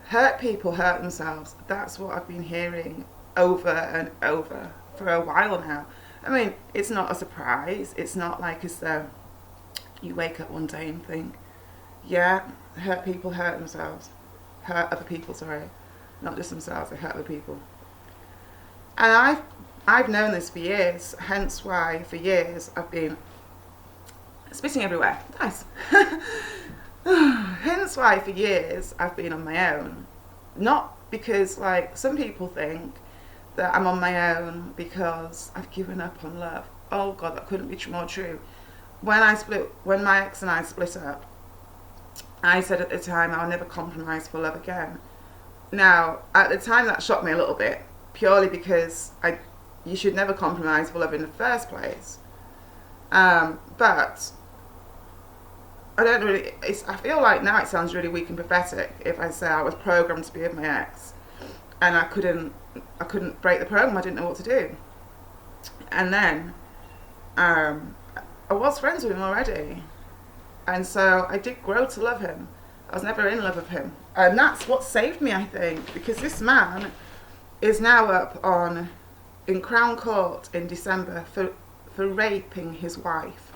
hurt people hurt themselves. That's what I've been hearing over and over for a while now. I mean, it's not a surprise. It's not like as though you wake up one day and think, yeah, hurt people hurt themselves. Hurt other people, sorry. Not just themselves, they hurt other people. And I've known this for years, hence why for years I've been spitting everywhere. Nice. Hence why for years I've been on my own. Not because, like, some people think that I'm on my own because I've given up on love. Oh God, that couldn't be more true. When my ex and I split up, I said at the time I'll never compromise for love again. Now, at the time that shocked me a little bit, purely because you should never compromise for love in the first place. But I don't really. I feel like now it sounds really weak and pathetic if I say I was programmed to be with my ex, and I couldn't break the program. I didn't know what to do. And then I was friends with him already, and so I did grow to love him. I was never in love with him, and that's what saved me, I think, because this man is now up in Crown Court in December for raping his wife.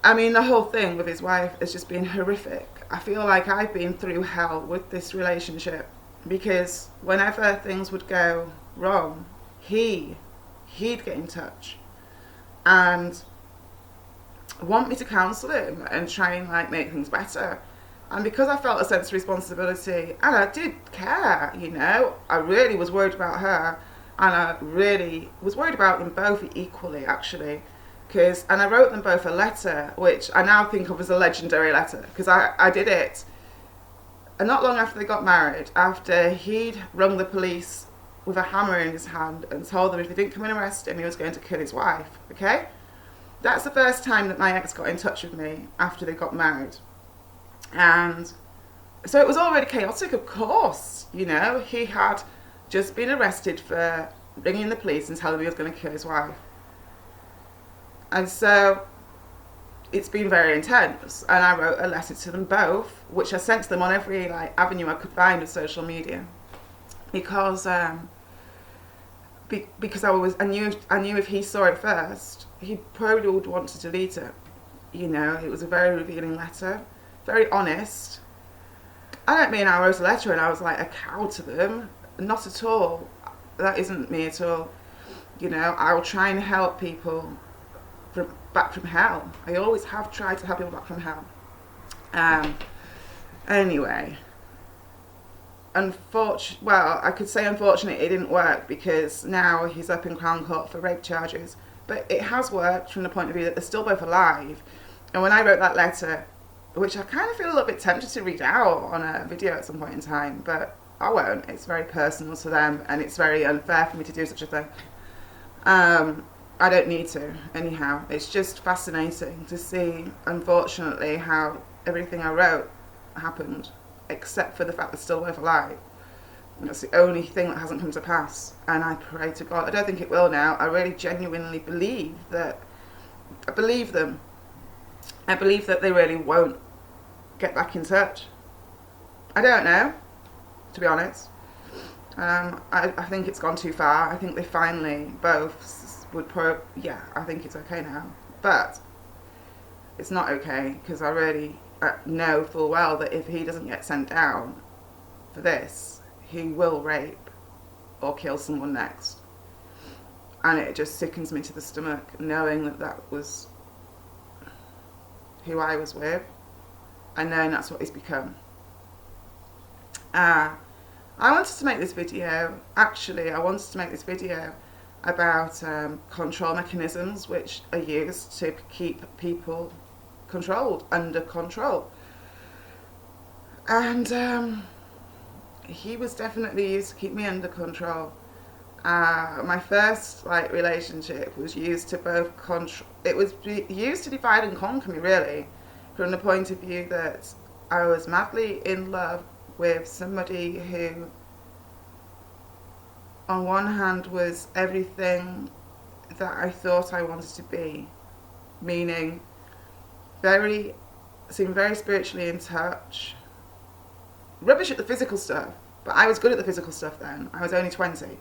I mean, the whole thing with his wife has just been horrific. I feel like I've been through hell with this relationship, because whenever things would go wrong, he'd get in touch and want me to counsel him and try and, like, make things better. And because I felt a sense of responsibility, and I did care, you know, I really was worried about her, and I really was worried about them both equally, actually. And I wrote them both a letter, which I now think of as a legendary letter, because I did it not long after they got married, after he'd rung the police with a hammer in his hand and told them if they didn't come and arrest him, he was going to kill his wife, okay? That's the first time that my ex got in touch with me after they got married. And so it was already chaotic, of course, you know. He had just been arrested for ringing the police and telling me he was going to kill his wife. And so it's been very intense. And I wrote a letter to them both, which I sent to them on every, like, avenue I could find of social media, because I knew if he saw it first, he probably would want to delete it. You know, it was a very revealing letter, very honest. I don't mean I wrote a letter and I was like a cow to them. Not at all. That isn't me at all. You know, I will try and help people back from hell. I always have tried to help people back from hell. Anyway, I could say unfortunately it didn't work, because now he's up in Crown Court for rape charges. But it has worked from the point of view that they're still both alive. And when I wrote that letter, which I kind of feel a little bit tempted to read out on a video at some point in time, but I won't. It's very personal to them, and it's very unfair for me to do such a thing. I don't need to, anyhow. It's just fascinating to see, unfortunately, how everything I wrote happened, except for the fact they're still both alive. And that's the only thing that hasn't come to pass. And I pray to God. I don't think it will now. I really genuinely believe that. I believe them. I believe that they really won't get back in touch. I don't know, to be honest. I think it's gone too far. I think they finally both I think it's okay now. But it's not okay, because I really know full well that if he doesn't get sent down for this, he will rape or kill someone next. And it just sickens me to the stomach knowing that was who I was with, and knowing that's what he's become. I wanted to make this video about control mechanisms which are used to keep people controlled, under control. And he was definitely used to keep me under control. My first relationship was used to both it was used to divide and conquer me, really, from the point of view that I was madly in love with somebody who, on one hand, was everything that I thought I wanted to be, meaning seemed very spiritually in touch, rubbish at the physical stuff, but I was good at the physical stuff then. I was only 20.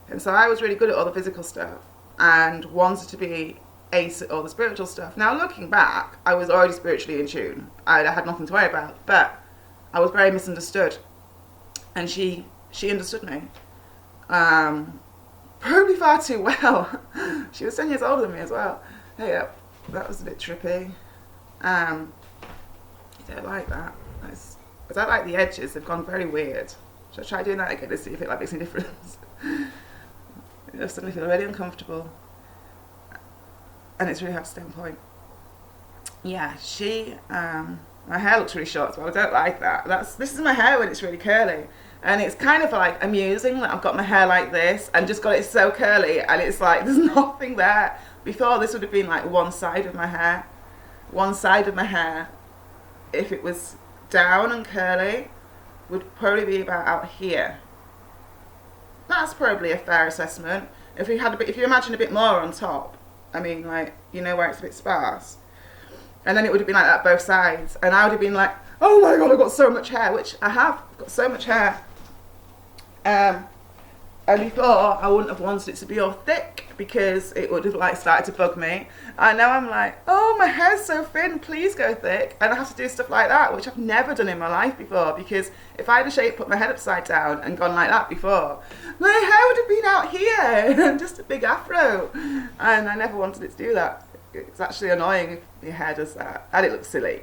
And so I was really good at all the physical stuff and wanted to be ace at all the spiritual stuff. Now, looking back, I was already spiritually in tune. I had nothing to worry about, but I was very misunderstood. And she understood me. Probably far too well. She was 10 years older than me as well. Hey, that was a bit trippy. I don't like that. I don't like the edges. They've gone very weird. Should I try doing that again to see if it makes any difference? I suddenly feel really uncomfortable. And it's really hard to stay on point. Yeah, my hair looks really short as well. I don't like that. This is my hair when it's really curly. And it's kind of like amusing that I've got my hair like this and just got it so curly, and it's like there's nothing there. Before, this would have been like one side of my hair. One side of my hair, if it was down and curly, would probably be about out here. That's probably a fair assessment. If you imagine a bit more on top, I mean, like, you know, where it's a bit sparse, and then it would have been like that both sides, and I would have been like, oh my god, I've got so much hair, which I have. I've got so much hair. And before, I wouldn't have wanted it to be all thick because it would have like started to bug me. And now I'm like, oh, my hair's so thin, please go thick. And I have to do stuff like that, which I've never done in my life before, because if I had put my head upside down and gone like that before, my hair would have been out here, just a big afro. And I never wanted it to do that. It's actually annoying if your hair does that, and it looks silly.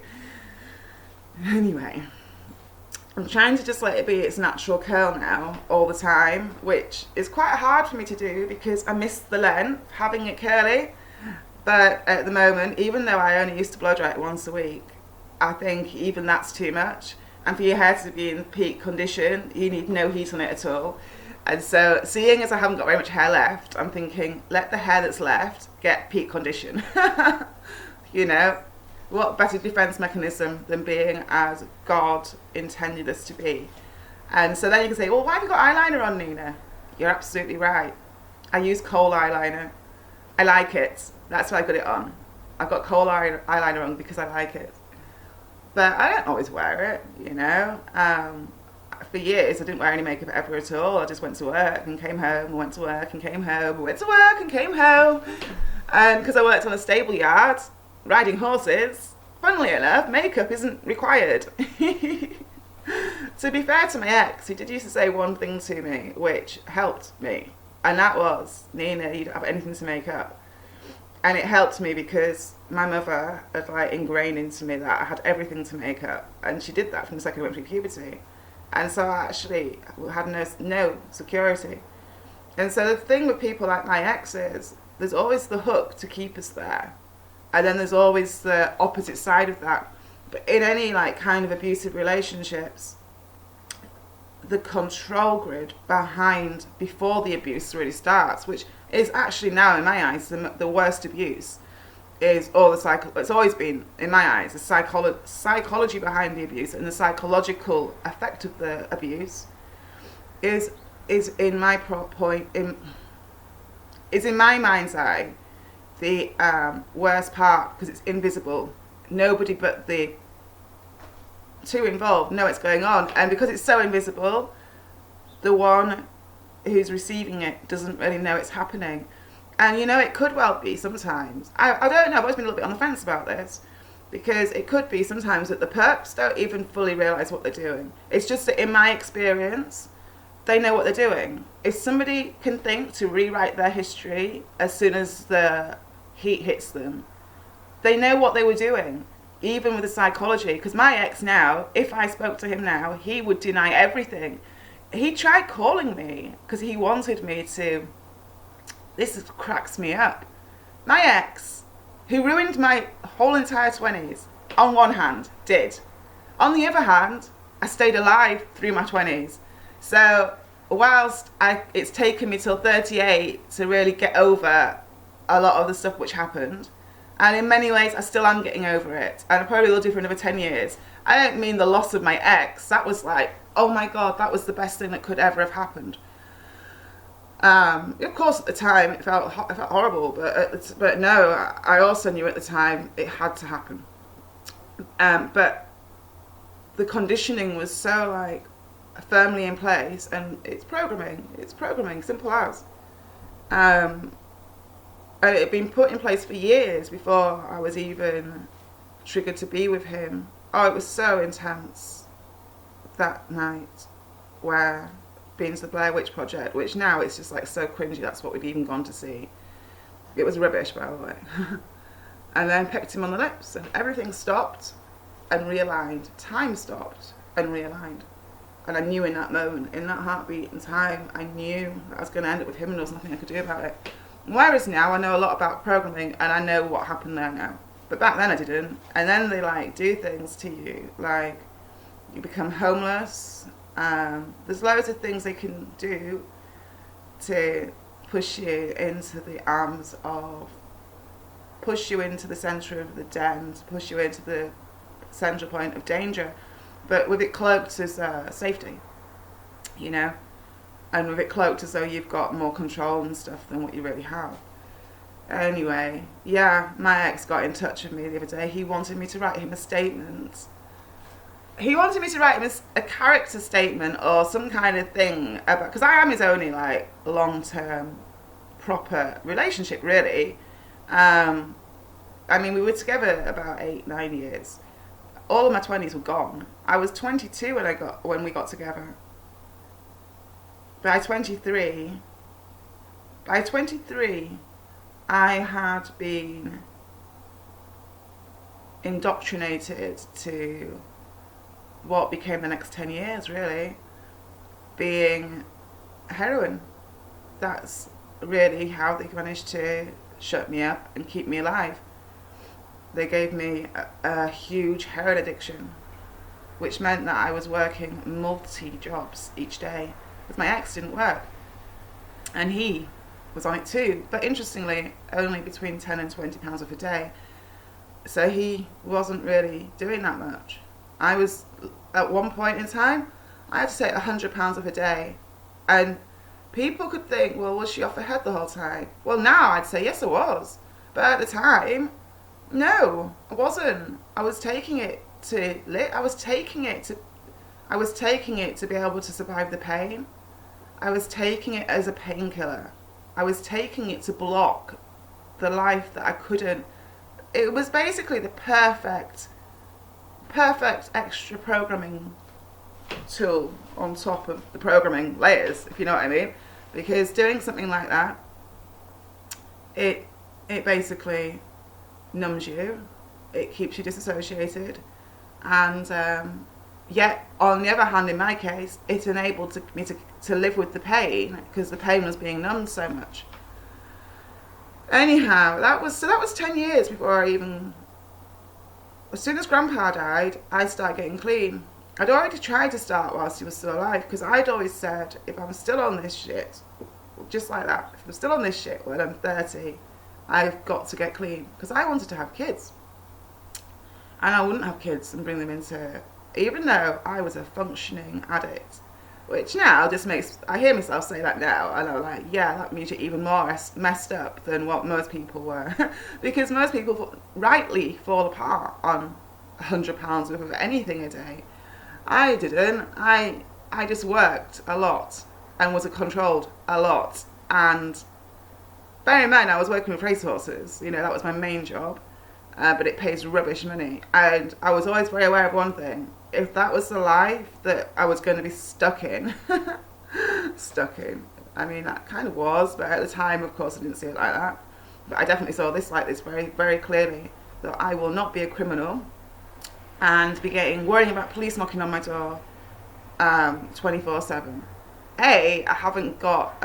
Anyway, I'm trying to just let it be its natural curl now all the time, which is quite hard for me to do because I miss the length, having it curly. But at the moment, even though I only used to blow dry it once a week, I think even that's too much. And for your hair to be in peak condition, you need no heat on it at all. And so, seeing as I haven't got very much hair left, I'm thinking, let the hair that's left get peak condition. You know? What better defense mechanism than being as God intended us to be? And so then you can say, well, why have you got eyeliner on, Nina? You're absolutely right. I use kohl eyeliner. I like it. That's why I got it on. I've got kohl eyeliner on because I like it. But I don't always wear it, you know. For years, I didn't wear any makeup ever at all. I just went to work and came home, went to work and came home, went to work and came home. And because I worked on a stable yard, riding horses, funnily enough, makeup isn't required. To be fair to my ex, he did used to say one thing to me which helped me, and that was, Nina, you don't have anything to make up. And it helped me because my mother had like ingrained into me that I had everything to make up, and she did that from the second I went through puberty. And so I actually had no security. And so the thing with people like my ex is, there's always the hook to keep us there. And then there's always the opposite side of that. But in any like kind of abusive relationships, the control grid before the abuse really starts, which is actually now in my eyes the worst abuse, is all the it's always been in my eyes the psychology behind the abuse, and the psychological effect of the abuse is in my is in my mind's eye the worst part, because it's invisible. Nobody but the two involved know what's going on, and because it's so invisible, the one who's receiving it doesn't really know it's happening. And you know, it could well be sometimes, I don't know, I've always been a little bit on the fence about this, because it could be sometimes that the perps don't even fully realise what they're doing. It's just that in my experience, they know what they're doing. If somebody can think to rewrite their history as soon as the heat hits them, they know what they were doing, even with the psychology. Because my ex now, if I spoke to him now, he would deny everything. He tried calling me because he wanted me to. This cracks me up. My ex, who ruined my whole entire 20s, on one hand, did. On the other hand, I stayed alive through my 20s. So whilst it's taken me till 38 to really get over a lot of the stuff which happened, and in many ways I still am getting over it, and I probably will do for another 10 years. I don't mean the loss of my ex. That was like, oh my god, that was the best thing that could ever have happened. Of course, at the time it felt horrible, but no, I also knew at the time it had to happen. But the conditioning was so like firmly in place, and it's programming, simple as. And it had been put in place for years before I was even triggered to be with him. Oh, it was so intense that night, where being to the Blair Witch Project, which now it's just like so cringy, that's what we'd even gone to see. It was rubbish, by the way. And then pecked him on the lips, and everything stopped and realigned. Time stopped and realigned. And I knew in that moment, in that heartbeat and time, I knew that I was going to end up with him and there was nothing I could do about it. Whereas now I know a lot about programming and I know what happened there now. But back then I didn't. And then they like do things to you, like you become homeless. There's loads of things they can do to push you into the arms of, push you into the centre of the den, to push you into the central point of danger, but with it cloaked as safety, you know, and with it cloaked as though you've got more control and stuff than what you really have. Anyway, yeah, my ex got in touch with me the other day. He wanted me to write him a statement. He wanted me to write him a character statement or some kind of thing about, because I am his only like long-term proper relationship, really. I mean, we were together about 8-9 years. All of my 20s were gone. I was 22 when we got together. By 23, I had been indoctrinated to what became the next 10 years, really, being heroin. That's really how they managed to shut me up and keep me alive. They gave me a huge heroin addiction, which meant that I was working multi-jobs each day, because my ex didn't work. And he was on it too, but interestingly, only between 10 and 20 pounds of a day. So he wasn't really doing that much. I was, at one point in time, I had to take 100 pounds of a day. And people could think, well, was she off her head the whole time? Well, now I'd say, yes, I was. But at the time, no, I wasn't. I was taking it to I was taking it to be able to survive the pain. I was taking it as a painkiller. I was taking it to block the life that I couldn't. It was basically the perfect extra programming tool on top of the programming layers, if you know what I mean. Because doing something like that, it basically numbs you, it keeps you disassociated, and yet on the other hand, in my case, it enabled me to live with the pain, because the pain was being numbed so much. Anyhow, that was 10 years before I even, as soon as Grandpa died, I started getting clean. I'd already tried to start whilst he was still alive, because I'd always said, if I'm still on this shit, just like that, if I'm still on this shit when I'm 30, I've got to get clean, because I wanted to have kids. And I wouldn't have kids and bring them into, even though I was a functioning addict, which now just makes, I hear myself say that now, and I'm like, yeah, that means you're even more messed up than what most people were. Because most people rightly fall apart on £100 worth of anything a day. I didn't. I just worked a lot and was controlled a lot. And bear in mind, I was working with racehorses. You know, that was my main job. But it pays rubbish money. And I was always very aware of one thing. If that was the life that I was going to be stuck in, I mean, that kind of was. But at the time, of course, I didn't see it like that. But I definitely saw this like this very, very clearly. That I will not be a criminal and be worrying about police knocking on my door 24/7. I haven't got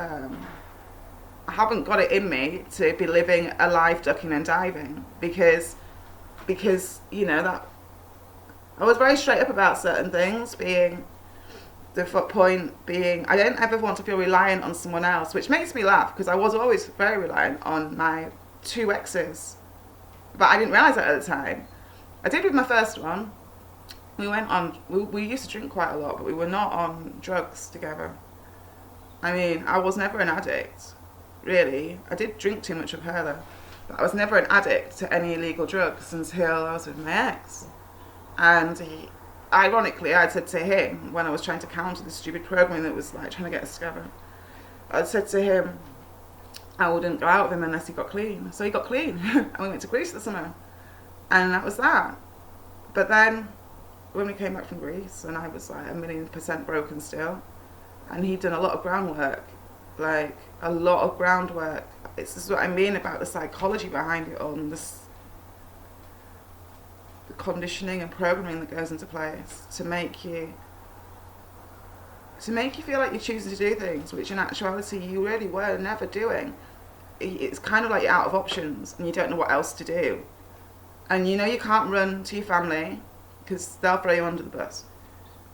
it in me to be living a life ducking and diving, because you know that I was very straight up about certain things, being the point being I don't ever want to feel reliant on someone else, which makes me laugh because I was always very reliant on my 2 exes, but I didn't realise that at the time. I did with my first one. We used to drink quite a lot, but we were not on drugs together. I mean, I was never an addict, really. I did drink too much of her though, but I was never an addict to any illegal drugs until I was with my ex. And ironically, I said to him, when I was trying to counter the stupid programming that was like trying to get us together, I said to him, I wouldn't go out with him unless he got clean. So he got clean. And we went to Greece this summer. And that was that. But then, when we came back from Greece, and I was like 1,000,000% broken still, and he'd done a lot of groundwork, like a lot of groundwork. This is what I mean about the psychology behind it all, and the conditioning and programming that goes into place to make you feel like you're choosing to do things which in actuality you really were never doing. It's kind of like you're out of options and you don't know what else to do, and you know you can't run to your family because they'll throw you under the bus,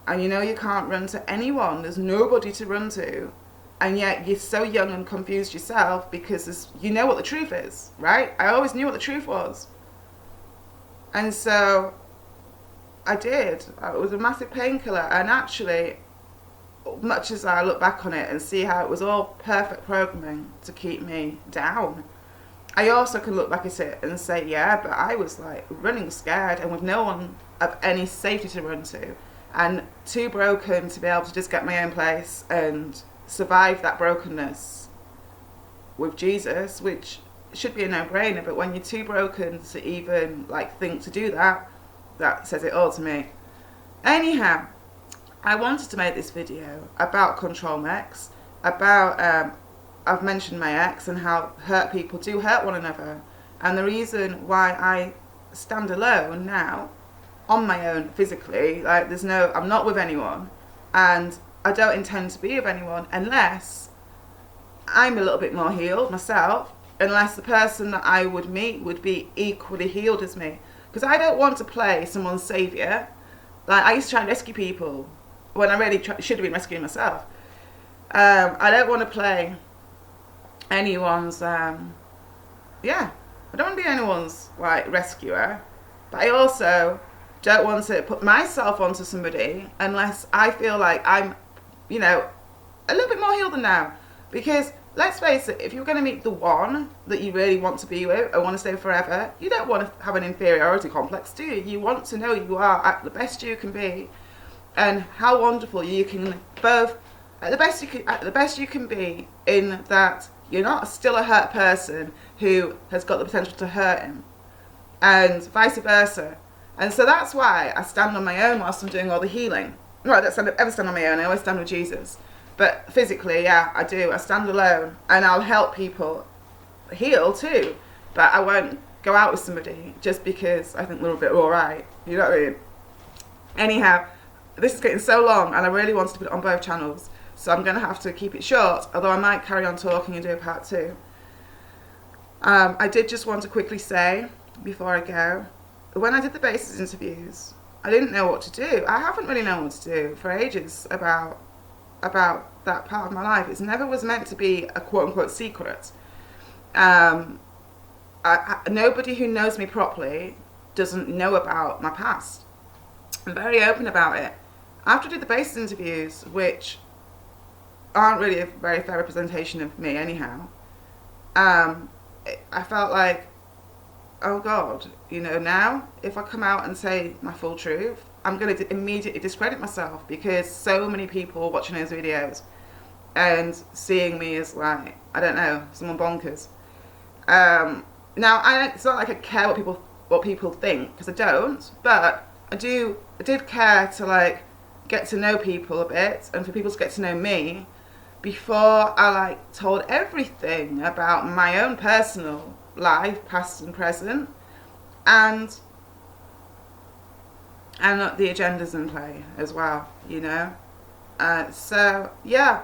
and you know you can't run to anyone, there's nobody to run to, and yet you're so young and confused yourself because you know what the truth is, right? I always knew what the truth was. And so I did. It was a massive painkiller. And actually, much as I look back on it and see how it was all perfect programming to keep me down, I also can look back at it and say, yeah, but I was like running scared and with no one of any safety to run to, and too broken to be able to just get my own place and survive that brokenness with Jesus, which should be a no-brainer, but when you're too broken to even like think to do that, that says it all to me. Anyhow, I wanted to make this video about control mechs, about I've mentioned my ex and how hurt people do hurt one another, and the reason why I stand alone now on my own physically, like I'm not with anyone, and I don't intend to be with anyone unless I'm a little bit more healed myself, unless the person that I would meet would be equally healed as me. Because I don't want to play someone's saviour. Like, I used to try and rescue people when I really should have been rescuing myself. I don't want to play anyone's, I don't want to be anyone's, like, rescuer. But I also don't want to put myself onto somebody unless I feel like I'm, a little bit more healed than now. Because let's face it, if you're going to meet the one that you really want to be with and want to stay forever, you don't want to have an inferiority complex, do you? You want to know you are at the best you can be, and how wonderful you can both at the best you can be, in that you're not still a hurt person who has got the potential to hurt him, and vice versa. And so that's why I stand on my own whilst I'm doing all the healing. No, I don't ever stand on my own. I always stand with Jesus. But physically, yeah, I do. I stand alone, and I'll help people heal too. But I won't go out with somebody just because I think we're a bit all right. You know what I mean? Anyhow, this is getting so long, and I really wanted to put it on both channels, so I'm going to have to keep it short, although I might carry on talking and do a part 2. I did just want to quickly say, before I go, when I did the basis interviews, I didn't know what to do. I haven't really known what to do for ages about that part of my life. It never was meant to be a quote-unquote secret. Nobody who knows me properly doesn't know about my past. I'm very open about it. After I did the basis interviews, which aren't really a very fair representation of me anyhow, I felt like, oh God, now if I come out and say my full truth, I'm going to immediately discredit myself, because so many people watching those videos and seeing me as like, I don't know, someone bonkers. Now, it's not like I care what people think, because I don't, but I did care to like get to know people a bit, and for people to get to know me before I like told everything about my own personal life, past and present, and the agendas in play as well, so yeah,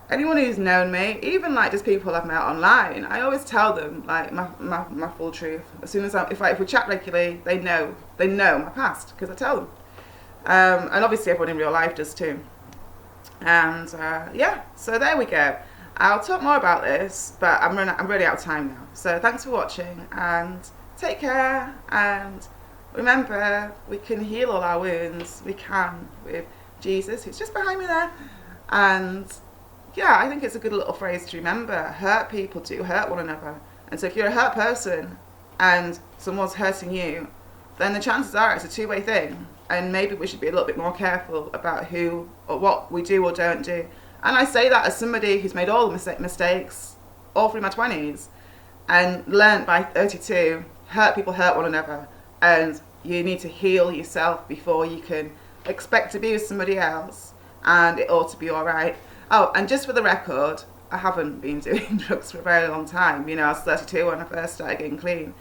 anyone who's known me, even like just people I've met online, I always tell them like my full truth. As soon as if we chat regularly, they know my past, because I tell them, and obviously everyone in real life does too. And so there we go. I'll talk more about this, but I'm really out of time now. So thanks for watching, and take care, and remember, we can heal all our wounds. We can, with Jesus, who's just behind me there. And yeah, I think it's a good little phrase to remember. Hurt people do hurt one another. And so if you're a hurt person and someone's hurting you, then the chances are it's a two-way thing, and maybe we should be a little bit more careful about who or what we do or don't do. And I say that as somebody who's made all the mistakes all through my 20s and learned by 32, hurt people hurt one another, and you need to heal yourself before you can expect to be with somebody else, and it ought to be all right. Oh, and just for the record, I haven't been doing drugs for a very long time. You know, I was 32 when I first started getting clean.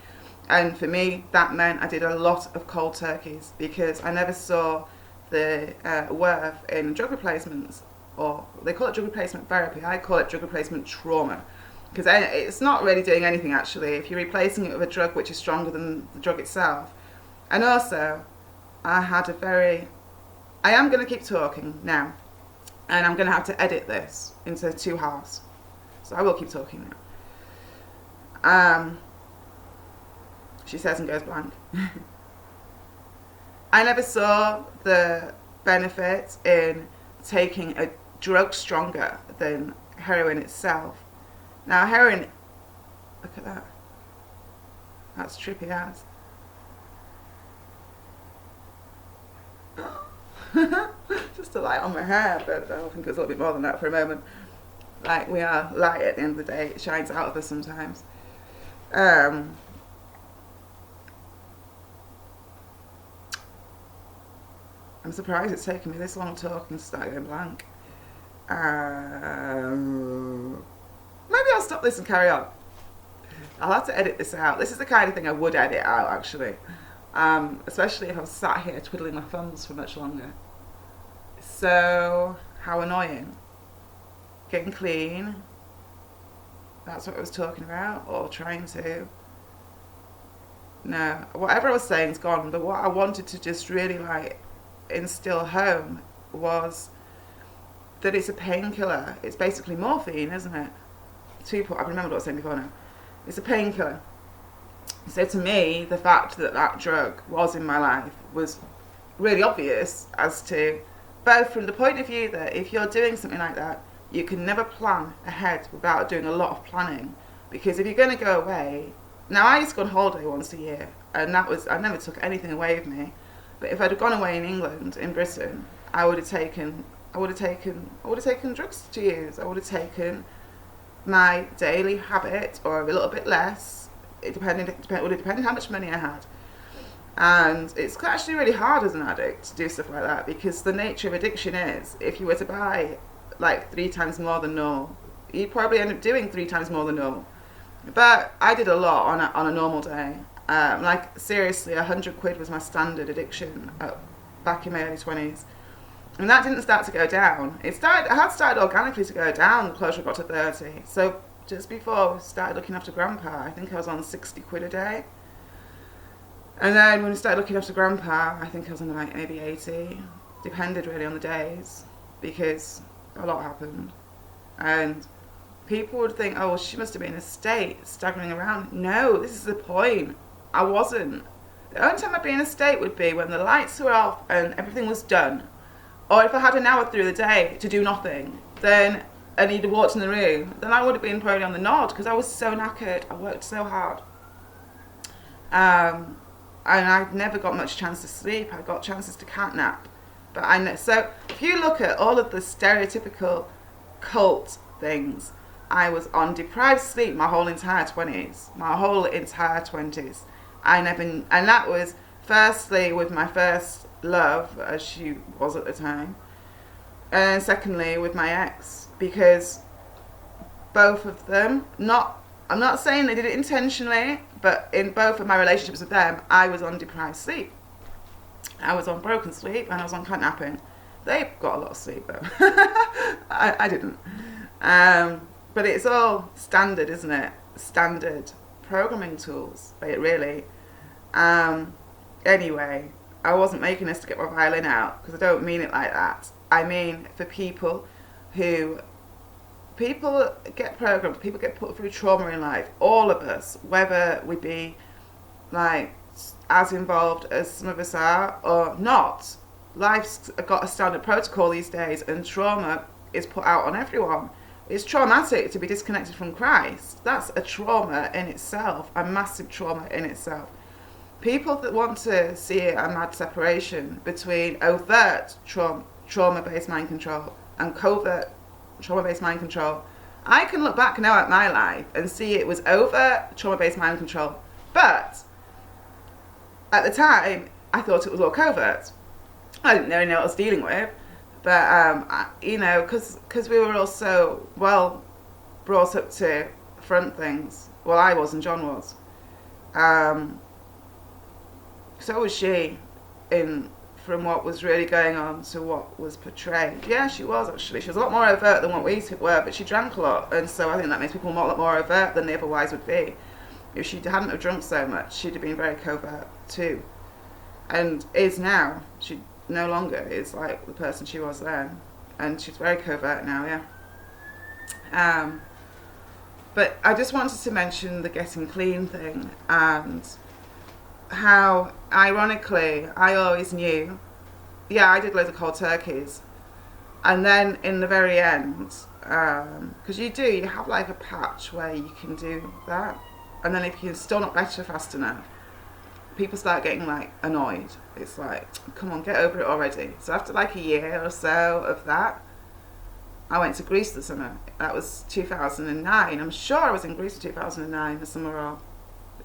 And for me, that meant I did a lot of cold turkeys because I never saw the worth in drug replacements, or they call it drug replacement therapy. I call it drug replacement trauma, because it's not really doing anything actually if you're replacing it with a drug which is stronger than the drug itself. And also, I am going to keep talking now, and I'm going to have to edit this into 2 halves. So I will keep talking now. She says and goes blank. I never saw the benefit in taking a drug stronger than heroin itself. Now heroin, look at that. That's trippy as. Just a light on my hair, but I think it was a little bit more than that for a moment. Like, we are light at the end of the day. It shines out of us sometimes. I'm surprised it's taken me this long talking to start going blank. Maybe I'll stop this and carry on. I'll have to edit this out. This is the kind of thing I would edit out, actually. Especially if I was sat here twiddling my thumbs for much longer. So, how annoying. Getting clean. That's what I was talking about, or trying to. No, whatever I was saying is gone, but what I wanted to just really instill home was that it's a painkiller. It's basically morphine, isn't it? I remember what I was saying before now. It's a painkiller. So to me, the fact that that drug was in my life was really obvious, as to both from the point of view that if you're doing something like that, you can never plan ahead without doing a lot of planning. Because if you're going to go away, now I used to go on holiday once a year, and I never took anything away with me. But if I'd have gone away in England, in Britain, I would have taken drugs to use. I would have taken my daily habit, or a little bit less. It would have depended how much money I had. And it's actually really hard as an addict to do stuff like that, because the nature of addiction is, if you were to buy 3 times more than normal, you'd probably end up doing 3 times more than normal. But I did a lot on a normal day. Seriously, 100 quid was my standard addiction back in my early 20s. And that didn't start to go down. I had started organically to go down the closer I got to 30. So just before we started looking after Grandpa, I think I was on 60 quid a day. And then when we started looking after Grandpa, I think I was on maybe 80. Depended really on the days, because a lot happened. And people would think, oh, well, she must have been in a state, staggering around. No, this is the point. I wasn't. The only time I'd be in a state would be when the lights were off and everything was done. Or if I had an hour through the day to do nothing, then I needed to walk in the room, then I would have been probably on the nod, because I was so knackered. I worked so hard. And I never got much chance to sleep. I got chances to catnap. So if you look at all of the stereotypical cult things, I was on deprived sleep my whole entire 20s. And that was firstly with my first love, as she was at the time, and secondly with my ex, because both of them, I'm not saying they did it intentionally, but in both of my relationships with them, I was on deprived sleep. I was on broken sleep and I was on catnapping. They got a lot of sleep though. I didn't. But it's all standard, isn't it? Standard programming tools, really. Anyway, I wasn't making this to get my violin out, because I don't mean it like that. I mean for people get programmed, people get put through trauma in life, all of us, whether we be as involved as some of us are or not. Life's got a standard protocol these days, and trauma is put out on everyone. It's traumatic to be disconnected from Christ. That's a trauma in itself, a massive trauma in itself. people that want to see a mad separation between overt trauma-based mind control and covert trauma-based mind control, I can look back now at my life and see it was overt trauma-based mind control, but at the time I thought it was all covert. I didn't really know what I was dealing with, but because we were all so well brought up to front things. Well, I was and John was. So was she, from what was really going on to what was portrayed. Yeah, she was actually. She was a lot more overt than what we were, but she drank a lot, and so I think that makes people a lot more overt than they otherwise would be. If she hadn't have drunk so much, she'd have been very covert too, and is now. She no longer is like the person she was then, and she's very covert now. Yeah. But I just wanted to mention the getting clean thing, and how, ironically, I always knew, yeah, I did loads of cold turkeys. And then in the very end, because you have like a patch where you can do that. And then if you're still not better fast enough, people start getting like annoyed. It's like, come on, get over it already. So after like a year or so of that, I went to Greece this summer. That was 2009. I'm sure I was in Greece in 2009, the summer of.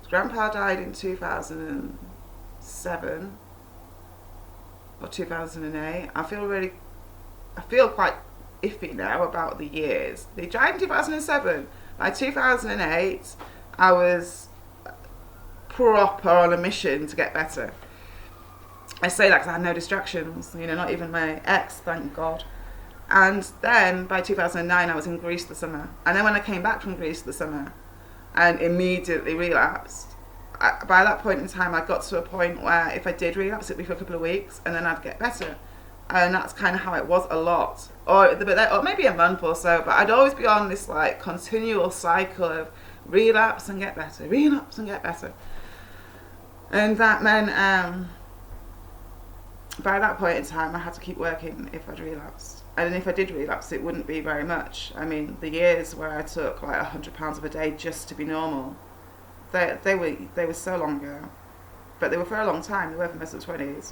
Grandpa died in 2007 or 2008. I feel quite iffy now about the years. They died in 2007. By 2008, I was proper on a mission to get better. I say that because I had no distractions, not even my ex, thank God. And then by 2009, I was in Greece the summer. And then when I came back from Greece the summer, and immediately relapsed. By that point in time, I got to a point where if I did relapse, it'd be for a couple of weeks, and then I'd get better. And that's kind of how it was a lot, or maybe a month or so. But I'd always be on this like continual cycle of relapse and get better, relapse and get better. And that meant by that point in time, I had to keep working if I'd relapsed. And if I did relapse, it wouldn't be very much. I mean, the years where I took like £100 of a day just to be normal, they were so long ago. But they were for a long time. They were for most of the 20s.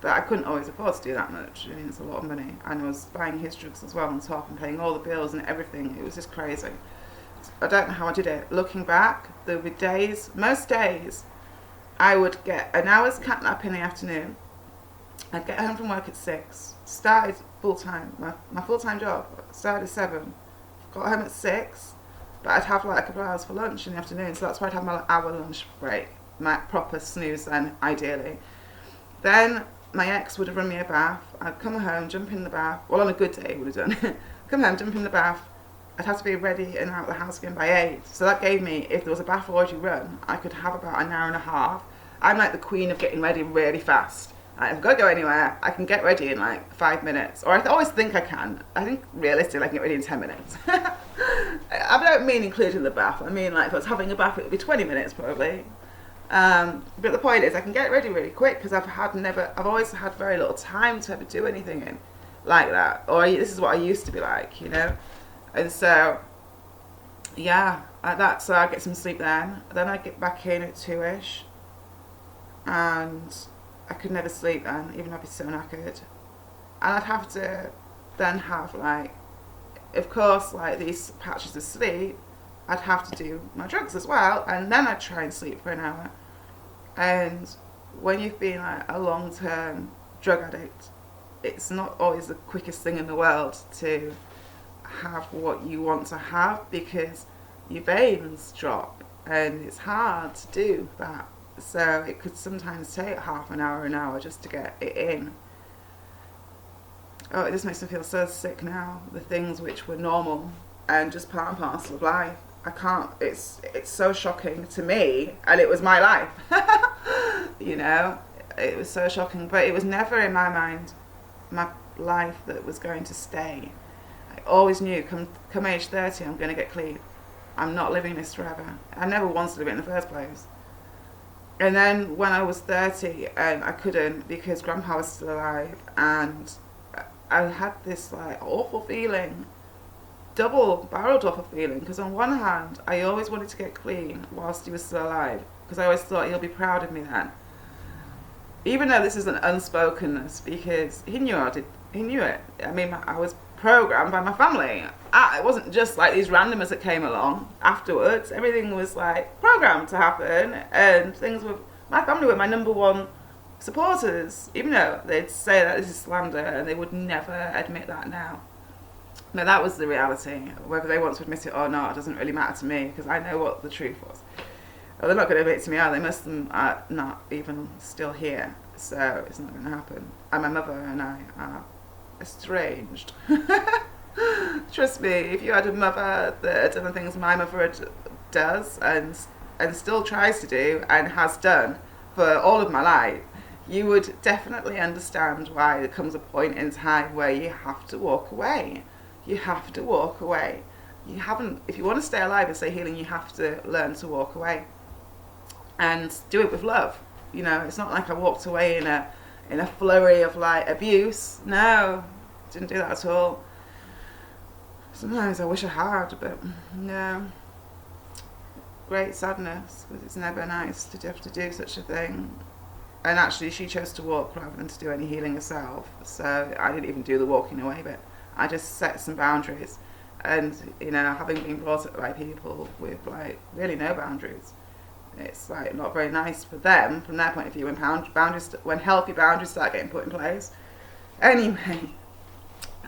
But I couldn't always afford to do that much. I mean, it's a lot of money. And I was buying his drugs as well on top and paying all the bills and everything. It was just crazy. I don't know how I did it. Looking back, there were days, most days, I would get an hour's cat nap in the afternoon. I'd get home from work at 6, started full-time, my full-time job, started at 7, got home at 6, but I'd have like a couple of hours for lunch in the afternoon, so that's why I'd have my hour lunch break, my proper snooze then, ideally. Then my ex would have run me a bath, I'd come home, jump in the bath, well on a good day he would have done, come home, jump in the bath, I'd have to be ready and out of the house again by 8, so that gave me, if there was a bath already run, I could have about an hour and a half. I'm like the queen of getting ready really fast. I've got to go anywhere, I can get ready in like 5 minutes. Or I always think I can. I think realistically I can get ready in 10 minutes. I don't mean including the bath. I mean like if I was having a bath it would be 20 minutes probably. But the point is I can get ready really quick because I've always had very little time to ever do anything in like that. Or this is what I used to be like, And so, yeah, like that. So I get some sleep then. Then I get back in at 2ish. And I could never sleep then, even though I'd be so knackered. And I'd have to then have like, of course, like these patches of sleep, I'd have to do my drugs as well, and then I'd try and sleep for an hour. And when you've been like a long-term drug addict, it's not always the quickest thing in the world to have what you want to have because your veins drop, and it's hard to do that. So it could sometimes take half an hour just to get it in. Oh, it just makes me feel so sick now. The things which were normal and just part and parcel of life. I can't, it's so shocking to me, and it was my life. It was so shocking, but it was never in my mind my life that was going to stay. I always knew come age 30 I'm going to get clean. I'm not living this forever. I never wanted to live it in the first place. And then when I was 30, I couldn't because Grandpa was still alive, and I had this like awful feeling, double-barreled awful feeling, because on one hand, I always wanted to get clean whilst he was still alive, because I always thought he'll be proud of me then. Even though this is an unspokenness, because he knew he knew it. I mean, I was programmed by my family. It wasn't just like these randomers that came along afterwards. Everything was like programmed to happen, and my family were my number one supporters, even though they'd say that this is slander, and they would never admit that now. No, that was the reality. Whether they want to admit it or not doesn't really matter to me, because I know what the truth was. Well, they're not going to admit it to me, are they? Most of them are not even still here, so it's not going to happen. And my mother and I are estranged. Trust me, if you had a mother that had done the things my mother does and still tries to do and has done for all of my life, you would definitely understand why there comes a point in time where you have to walk away. You have to walk away. If you want to stay alive and stay healing, you have to learn to walk away. And do it with love. You know, it's not like I walked away in a flurry of like abuse. No, didn't do that at all. Sometimes I wish I had, but no. Great sadness, because it's never nice to have to do such a thing. And actually, she chose to walk rather than to do any healing herself. So I didn't even do the walking away bit. I just set some boundaries. And, you know, having been brought up by people with like really no boundaries, it's like not very nice for them from their point of view when healthy boundaries start getting put in place. Anyway,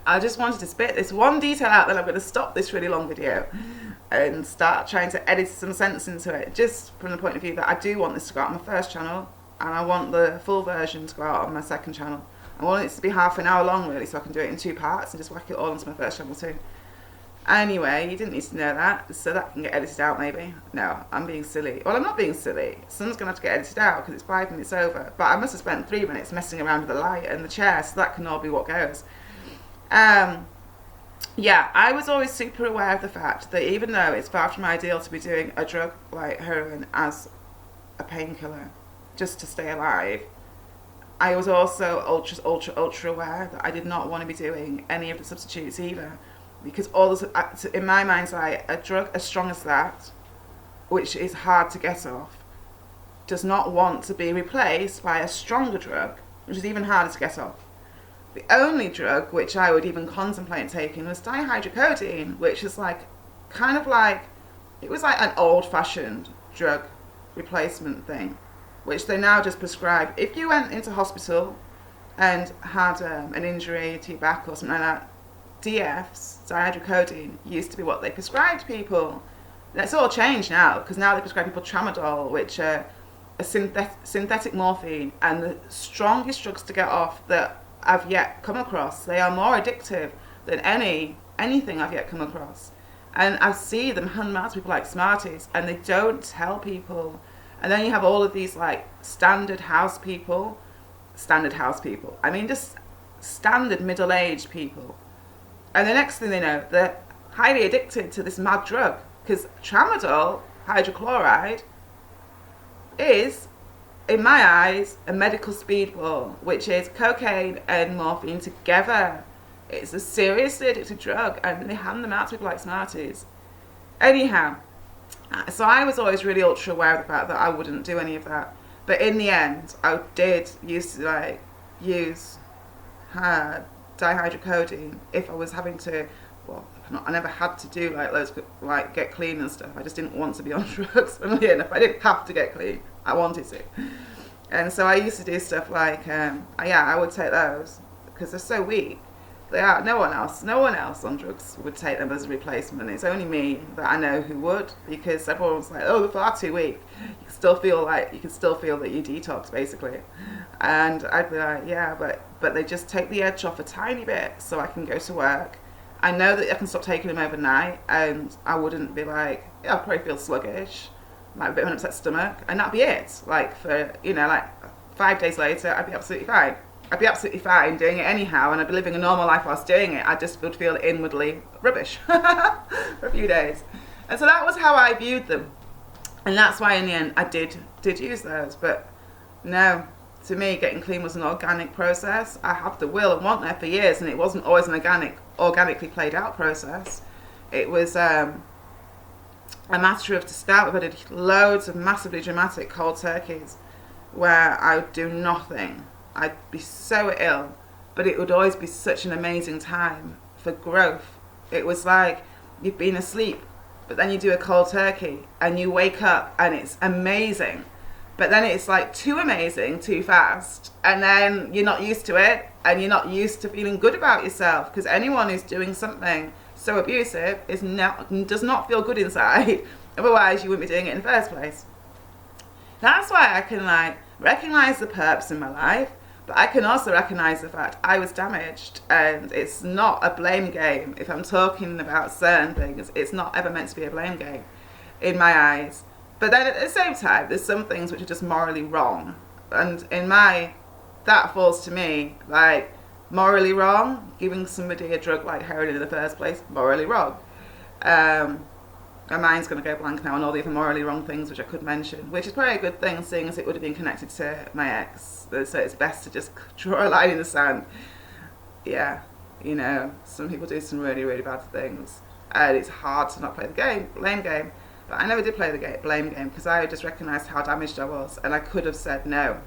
I just wanted to spit this one detail out, then I'm going to stop this really long video and start trying to edit some sense into it, just from the point of view that I do want this to go out on my first channel, and I want the full version to go out on my second channel. I want it to be half an hour long really, so I can do it in 2 parts and just whack it all onto my first channel too. Anyway, you didn't need to know that, so that can get edited out maybe. No, I'm being silly. Well, I'm not being silly. Some's going to have to get edited out because it's 5 minutes over. But I must have spent 3 minutes messing around with the light and the chair, so that can all be what goes. Yeah, I was always super aware of the fact that even though it's far from ideal to be doing a drug like heroin as a painkiller just to stay alive, I was also ultra aware that I did not want to be doing any of the substitutes either. Because in my mind's eye, a drug as strong as that, which is hard to get off, does not want to be replaced by a stronger drug, which is even harder to get off. The only drug which I would even contemplate taking was dihydrocodeine, which is like, it was like an old-fashioned drug replacement thing, which they now just prescribe. If you went into hospital and had an injury to your back or something like that, DFs, dihydrocodeine, used to be what they prescribed people. That's all changed now, because now they prescribe people tramadol, which are a synthetic morphine, and the strongest drugs to get off that I've yet come across. They are more addictive than anything I've yet come across. And I see them hand them out to people like Smarties, and they don't tell people. And then you have all of these like standard house people. I mean, just standard middle-aged people. And the next thing they know, they're highly addicted to this mad drug, because tramadol hydrochloride is, in my eyes, a medical speedball, which is cocaine and morphine together. It's a seriously addictive drug, and they hand them out to people like Smarties. Anyhow, so I was always really ultra aware of the fact that I wouldn't do any of that. But in the end, I did use dihydrocodeine if I was having to. Well, I never had to do like loads of, like get clean and stuff. I just didn't want to be on drugs. Funnily enough, I didn't have to get clean. I wanted to, and so I used to do stuff like I would take those because they're so weak. They are. No one else on drugs would take them as a replacement. It's only me that I know who would, because everyone's like, oh, they're far too weak. You can still feel that you detox basically, and I'd be like, yeah, but they just take the edge off a tiny bit so I can go to work. I know that I can stop taking them overnight, and I wouldn't be like, yeah, I'll probably feel sluggish, like a bit of an upset stomach, and that'd be it. Like for 5 days later, I'd be absolutely fine. I'd be absolutely fine doing it anyhow, and I'd be living a normal life whilst doing it. I just would feel inwardly rubbish for a few days. And so that was how I viewed them. And that's why in the end I did use those. But no, to me, getting clean was an organic process. I had the will and want there for years, and it wasn't always an organically played out process. It was a matter of, to start with, I did loads of massively dramatic cold turkeys where I would do nothing. I'd be so ill, but it would always be such an amazing time for growth. It was like you've been asleep, but then you do a cold turkey and you wake up and it's amazing. But then it's like too amazing, too fast. And then you're not used to it, and you're not used to feeling good about yourself, because anyone who's doing something so abusive does not feel good inside. Otherwise you wouldn't be doing it in the first place. That's why I can like recognize the purpose in my life, but I can also recognize the fact I was damaged, and it's not a blame game. If I'm talking about certain things, it's not ever meant to be a blame game in my eyes. But then at the same time, there's some things which are just morally wrong. And that falls to me, like, morally wrong. Giving somebody a drug like heroin in the first place, morally wrong. My mind's going to go blank now on all the other morally wrong things which I could mention, which is probably a good thing, seeing as it would have been connected to my ex. So it's best to just draw a line in the sand. Yeah, you know, some people do some really, really bad things, and it's hard to not play the blame game. But I never did play the blame game, because I just recognised how damaged I was, and I could have said no.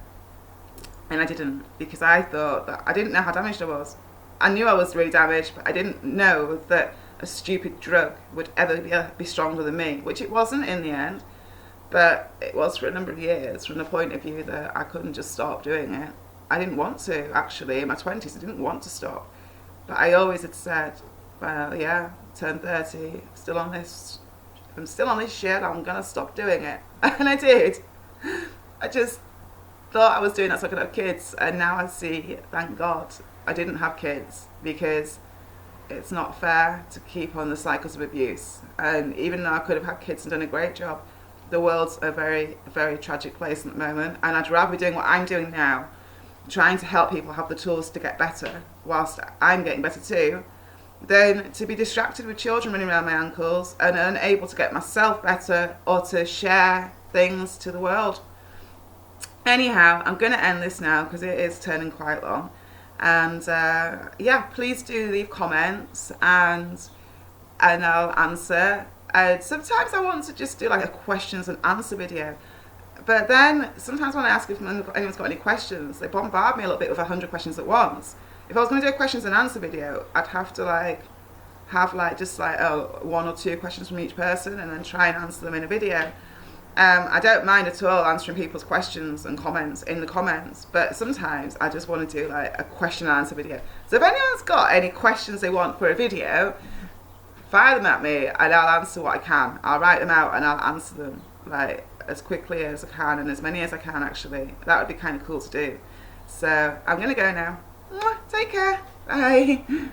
And I didn't, because I thought that I didn't know how damaged I was. I knew I was really damaged, but I didn't know that a stupid drug would ever be stronger than me, which it wasn't in the end. But it was for a number of years, from the point of view that I couldn't just stop doing it. I didn't want to, actually. In my 20s, I didn't want to stop. But I always had said, well, yeah, turned 30, still on this. If I'm still on this shit, I'm going to stop doing it. And I did. I just thought I was doing that so I could have kids. And now I see, thank God, I didn't have kids, because it's not fair to keep on the cycles of abuse. And even though I could have had kids and done a great job, the world's a very, very tragic place at the moment. And I'd rather be doing what I'm doing now, trying to help people have the tools to get better, whilst I'm getting better too, than to be distracted with children running around my ankles and unable to get myself better or to share things to the world. Anyhow, I'm going to end this now because it is turning quite long. And yeah, please do leave comments and I'll answer. Sometimes I want to just do like a questions and answer video. But then sometimes when I ask if anyone's got any questions, they bombard me a little bit with 100 questions at once. If I was going to do a questions and answer video, I'd have to have one or two questions from each person and then try and answer them in a video. I don't mind at all answering people's questions and comments in the comments, but sometimes I just want to do like a question and answer video. So if anyone's got any questions they want for a video, fire them at me and I'll answer what I can. I'll write them out and I'll answer them like as quickly as I can, and as many as I can actually. That would be kind of cool to do. So I'm going to go now. Take care. Bye.